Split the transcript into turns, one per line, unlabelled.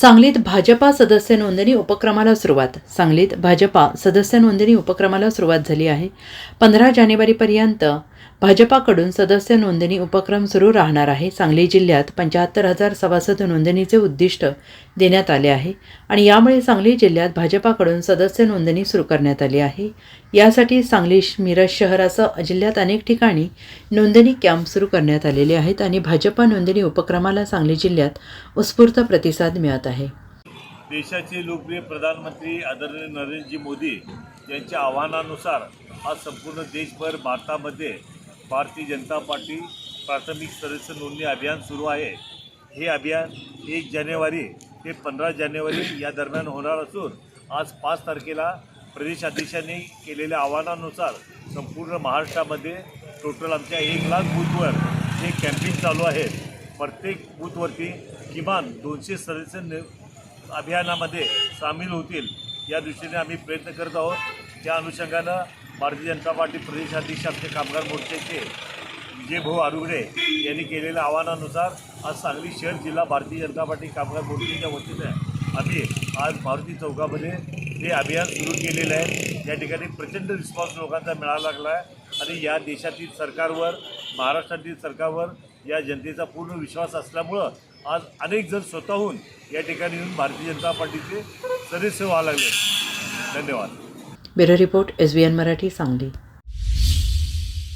सांगलीत भाजपा सदस्य नोंदणी उपक्रमाला सुरुवात. सांगलीत भाजपा सदस्य नोंदणी उपक्रमाला सुरुवात झाली आहे. 15 जानेवारीपर्यंत भाजपाकडून सदस्य नोंदणी उपक्रम सुरू राहणार आहे. सांगली जिल्ह्यात 75,000 सभासद नोंदणीचे उद्दिष्ट देण्यात आले आहे आणि यामुळे सांगली जिल्ह्यात भाजपाकडून सदस्य नोंदणी सुरू करण्यात आली आहे. यासाठी सांगली, मिरज शहरासह जिल्ह्यात अनेक ठिकाणी नोंदणी कॅम्प सुरू करण्यात आलेले आहेत आणि भाजपा नोंदणी उपक्रमाला सांगली जिल्ह्यात उत्स्फूर्त प्रतिसाद मिळत आहे.
देशाचे लोकप्रिय प्रधानमंत्री आदरणीय नरेंद्रजी मोदी यांच्या आव्हानानुसार आज संपूर्ण देशभर भारतामध्ये भारतीय जनता पार्टी प्राथमिक सदस्य नोंदणी अभियान सुरू आहे. हे अभियान 1 जानेवारी ते 15 जानेवारी या दरम्यान होणार असून आज 5 तारखेला प्रदेशाध्यक्षांनी केलेल्या आव्हानानुसार संपूर्ण महाराष्ट्रामध्ये टोटल आमच्या 1,00,000 बूथवर हे कॅम्पेन चालू आहे. प्रत्येक बूथवरती किमान 200 सदस्य अभियानामध्ये सामील होतील या दृष्टीने आम्ही प्रयत्न करत आहोत. त्या अनुषंगानं भारतीय जनता पार्टी प्रदेशाध्यक्ष आमचे कामगार मोर्चाचे विजयभाऊ आरुगडे यांनी केलेल्या आव्हानानुसार आज सांगली शहर जिल्हा भारतीय जनता पार्टी कामगार मोर्चाच्या वतीने आम्ही आज मारुती चौकामध्ये हे अभियान सुरू केलेलं आहे. या ठिकाणी प्रचंड रिस्पॉन्स लोकांचा मिळायला लागला आहे आणि या देशातील सरकारवर, महाराष्ट्रातील सरकारवर या जनतेचा पूर्ण विश्वास असल्यामुळं आज अनेक जण स्वतःहून या ठिकाणी येऊन भारतीय जनता पार्टीचे सदस्य व्हायला लागले. धन्यवाद.
Bureau report, SBN Marathi, Sangli.